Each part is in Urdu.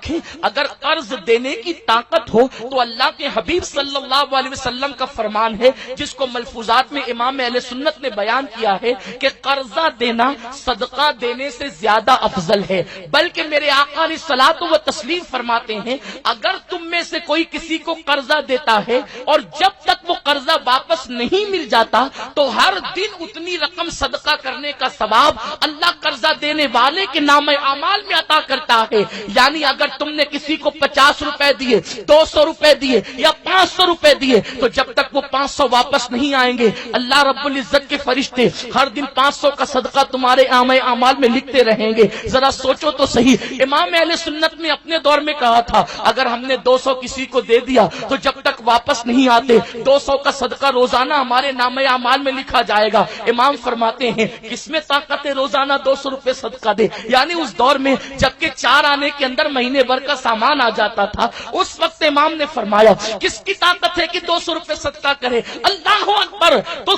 رکھیں. اگر قرض دینے کی طاقت ہو تو اللہ کے حبیب صلی اللہ علیہ وسلم کا فرمان ہے جس کو ملفوظات میں امام اہل سنت نے بیان کیا ہے کہ قرضہ دینا صدقہ دینے سے زیادہ افضل ہے. بلکہ میرے آقا علیہ الصلوۃ و تسلیم فرماتے ہیں اگر تم میں سے کوئی کسی کو قرضہ دیتا ہے اور جب تک وہ قرضہ واپس نہیں مل جاتا تو ہر دن اتنی رقم صدقہ کرنے کا ثواب اللہ قرضہ دینے والے کے نام اعمال میں عطا کرتا ہے. یعنی اگر تم نے کسی کو 50 روپے دیے، 200 روپے دیے یا 500 روپے دیے تو جب تک وہ 500 واپس نہیں آئیں گے اللہ رب العزت کے فرشتے ہر دن 500 کا صدقہ تمہارے اعمال میں لکھتے رہیں گے. ذرا سوچو تو صحیح. امام اہل سنت نے اپنے دور میں کہا تھا اگر ہم نے 200 کسی کو دے دیا تو جب تک واپس نہیں آتے 200 کا صدقہ روزانہ ہمارے نام اعمال میں لکھا جائے گا. امام فرماتے ہیں کس میں طاقت ہے روزانہ 200 روپے صدقہ دے؟ یعنی اس دور میں جبکہ 4 آنے کے اندر مہینے بھر کا سامان آ جاتا تھا اس وقت امام نے فرمایا کس کی طاقت ہے کہ 200 روپے صدقہ کرے؟ اللہ اکبر. تو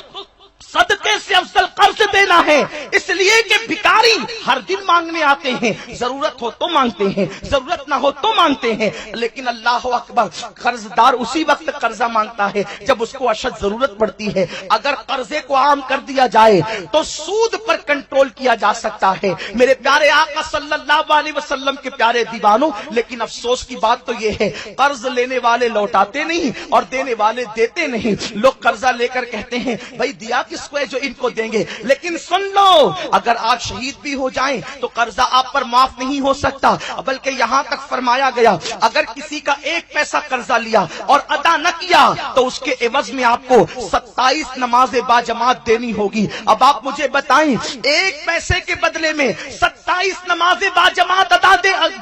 صدقے سے افضل قرض دینا ہے، اس لیے کہ بھکاری ہر دن مانگنے آتے ہیں، ضرورت ہو تو مانگتے ہیں، ضرورت نہ ہو تو مانگتے ہیں. لیکن اللہ اکبر قرض دار اسی وقت قرضہ مانگتا ہے جب اس کو اشد ضرورت پڑتی ہے. اگر قرضے کو عام کر دیا جائے تو سود پر کنٹرول کیا جا سکتا ہے. میرے پیارے آقا صلی اللہ علیہ وسلم کے پیارے دیوانوں، لیکن افسوس کی بات تو یہ ہے قرض لینے والے لوٹاتے نہیں اور دینے والے دیتے نہیں. لوگ قرضہ لے کر کہتے ہیں بھائی دیا کس کو ہے جو ان کو دیں گے. لیکن سن لو اگر آپ شہید بھی ہو جائیں تو قرضہ آپ پر معاف نہیں ہو سکتا، بلکہ یہاں تک فرمایا گیا اگر کسی کا 1 پیسہ قرضہ لیا اور ادا نہ کیا تو اس کے عوض میں آپ کو 27 نمازیں باجماعت دینی ہوگی. اب آپ مجھے بتائیں 1 پیسے کے بدلے میں 27 نمازیں باجماعت ادا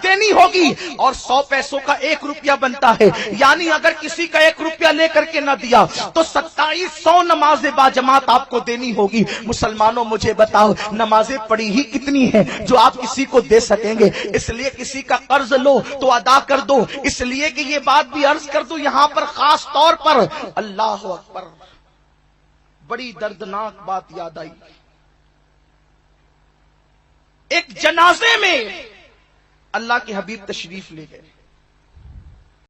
دینی ہوگی اور 100 پیسوں کا 1 روپیہ بنتا ہے. یعنی اگر کسی کا 1 روپیہ لے کر کے نہ دیا تو 2700 نمازیں باجماعت آپ کو دینی ہوگی. مسلمانوں مجھے بتاؤ نمازیں پڑھی ہی کتنی ہیں جو آپ کسی کو دے سکیں گے؟ اس لیے کسی کا قرض لو تو ادا کر دو. اس لیے کہ یہ بات بھی عرض کر دوں یہاں پر خاص طور پر اللہ اکبر بڑی دردناک بات یاد آئی. ایک جنازے میں اللہ کے حبیب تشریف لے گئے.